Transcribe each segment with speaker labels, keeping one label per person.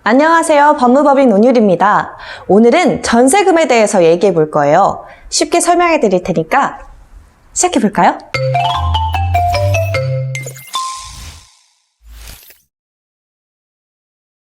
Speaker 1: 안녕하세요. 법무법인 온율입니다. 오늘은 전세금에 대해서 얘기해 볼 거예요. 쉽게 설명해 드릴 테니까 시작해 볼까요?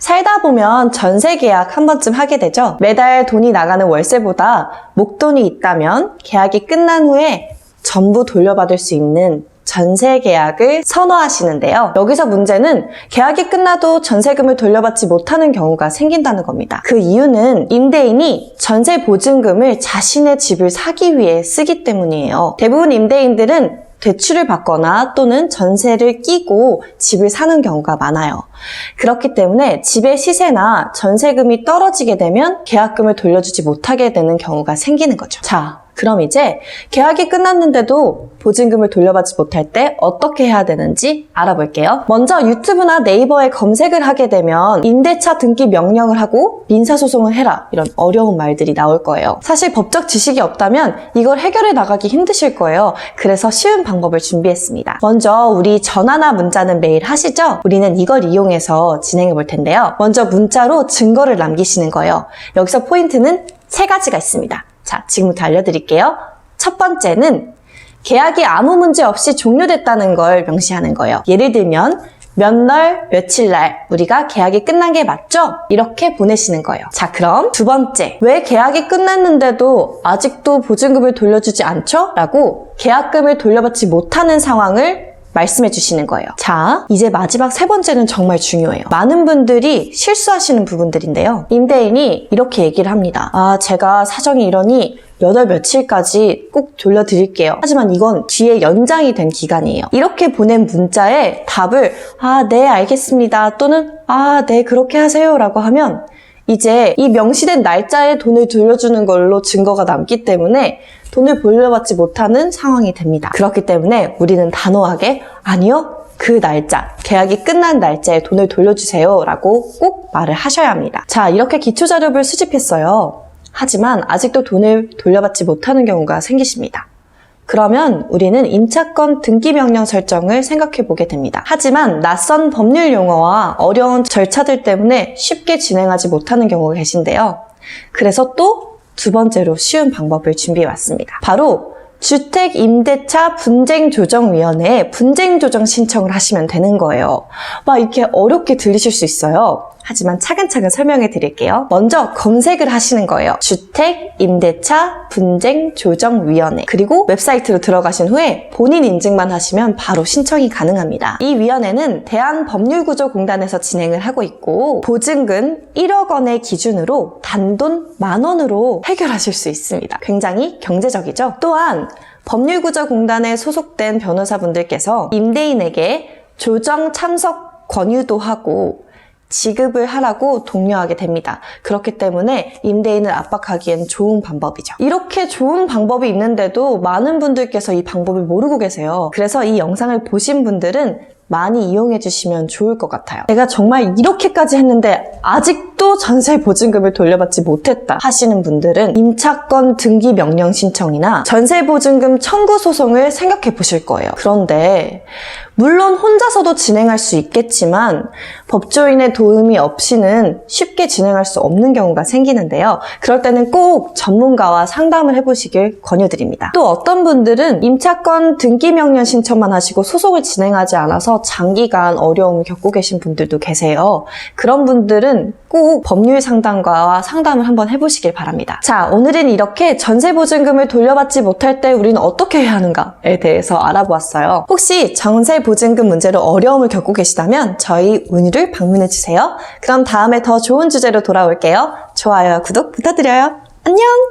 Speaker 1: 살다 보면 전세 계약 한 번쯤 하게 되죠. 매달 돈이 나가는 월세보다 목돈이 있다면 계약이 끝난 후에 전부 돌려받을 수 있는 전세 계약을 선호하시는데요. 여기서 문제는 계약이 끝나도 전세금을 돌려받지 못하는 경우가 생긴다는 겁니다. 그 이유는 임대인이 전세 보증금을 자신의 집을 사기 위해 쓰기 때문이에요. 대부분 임대인들은 대출을 받거나 또는 전세를 끼고 집을 사는 경우가 많아요. 그렇기 때문에 집의 시세나 전세금이 떨어지게 되면 계약금을 돌려주지 못하게 되는 경우가 생기는 거죠. 자, 그럼 이제 계약이 끝났는데도 보증금을 돌려받지 못할 때 어떻게 해야 되는지 알아볼게요. 먼저 유튜브나 네이버에 검색을 하게 되면 임대차 등기 명령을 하고 민사소송을 해라 이런 어려운 말들이 나올 거예요. 사실 법적 지식이 없다면 이걸 해결해 나가기 힘드실 거예요. 그래서 쉬운 방법을 준비했습니다. 먼저 우리 전화나 문자는 매일 하시죠? 우리는 이걸 이용해서 진행해 볼 텐데요. 먼저 문자로 증거를 남기시는 거예요. 여기서 포인트는 3가지가 있습니다. 자, 지금부터 알려드릴게요. 첫 번째는 계약이 아무 문제 없이 종료됐다는 걸 명시하는 거예요. 예를 들면 몇 날, 며칠 날 우리가 계약이 끝난 게 맞죠? 이렇게 보내시는 거예요. 자, 그럼 두 번째, 왜 계약이 끝났는데도 아직도 보증금을 돌려주지 않죠? 라고 계약금을 돌려받지 못하는 상황을 말씀해 주시는 거예요. 자, 이제 마지막 3번째는 정말 중요해요. 많은 분들이 실수하시는 부분들인데요. 임대인이 이렇게 얘기를 합니다. 제가 사정이 이러니 몇 월 며칠까지 꼭 돌려드릴게요. 하지만 이건 뒤에 연장이 된 기간이에요. 이렇게 보낸 문자에 답을 네, 알겠습니다. 또는 네, 그렇게 하세요. 라고 하면 이제 이 명시된 날짜에 돈을 돌려주는 걸로 증거가 남기 때문에 돈을 돌려받지 못하는 상황이 됩니다. 그렇기 때문에 우리는 단호하게 아니요, 그 날짜, 계약이 끝난 날짜에 돈을 돌려주세요 라고 꼭 말을 하셔야 합니다. 자, 이렇게 기초자료를 수집했어요. 하지만 아직도 돈을 돌려받지 못하는 경우가 생기십니다. 그러면 우리는 임차권 등기명령 설정을 생각해 보게 됩니다. 하지만 낯선 법률 용어와 어려운 절차들 때문에 쉽게 진행하지 못하는 경우가 계신데요. 그래서 또 두 번째로 쉬운 방법을 준비해 왔습니다. 바로 주택임대차 분쟁조정위원회에 분쟁조정 신청을 하시면 되는 거예요. 이렇게 어렵게 들리실 수 있어요. 하지만 차근차근 설명해 드릴게요. 먼저 검색을 하시는 거예요. 주택임대차 분쟁조정위원회. 그리고 웹사이트로 들어가신 후에 본인 인증만 하시면 바로 신청이 가능합니다. 이 위원회는 대한법률구조공단에서 진행을 하고 있고 보증금 1억 원의 기준으로 단돈 10,000원으로 해결하실 수 있습니다. 굉장히 경제적이죠? 또한 법률구조공단에 소속된 변호사분들께서 임대인에게 조정 참석 권유도 하고 지급을 하라고 독려하게 됩니다. 그렇기 때문에 임대인을 압박하기엔 좋은 방법이죠. 이렇게 좋은 방법이 있는데도 많은 분들께서 이 방법을 모르고 계세요. 그래서 이 영상을 보신 분들은 많이 이용해 주시면 좋을 것 같아요. 내가 정말 이렇게까지 했는데 아직도 전세 보증금을 돌려받지 못했다 하시는 분들은 임차권 등기 명령 신청이나 전세 보증금 청구 소송을 생각해 보실 거예요. 그런데 물론 혼자서도 진행할 수 있겠지만 법조인의 도움이 없이는 쉽게 진행할 수 없는 경우가 생기는데요. 그럴 때는 꼭 전문가와 상담을 해보시길 권유드립니다. 또 어떤 분들은 임차권 등기 명령 신청만 하시고 소송을 진행하지 않아서 장기간 어려움을 겪고 계신 분들도 계세요. 그런 분들은 꼭 법률 상담가와 상담을 한번 해보시길 바랍니다. 자, 오늘은 이렇게 전세 보증금을 돌려받지 못할 때 우리는 어떻게 해야 하는가에 대해서 알아보았어요. 혹시 전세 보증금 문제로 어려움을 겪고 계시다면 저희 온율을 방문해주세요. 그럼 다음에 더 좋은 주제로 돌아올게요. 좋아요와 구독 부탁드려요. 안녕!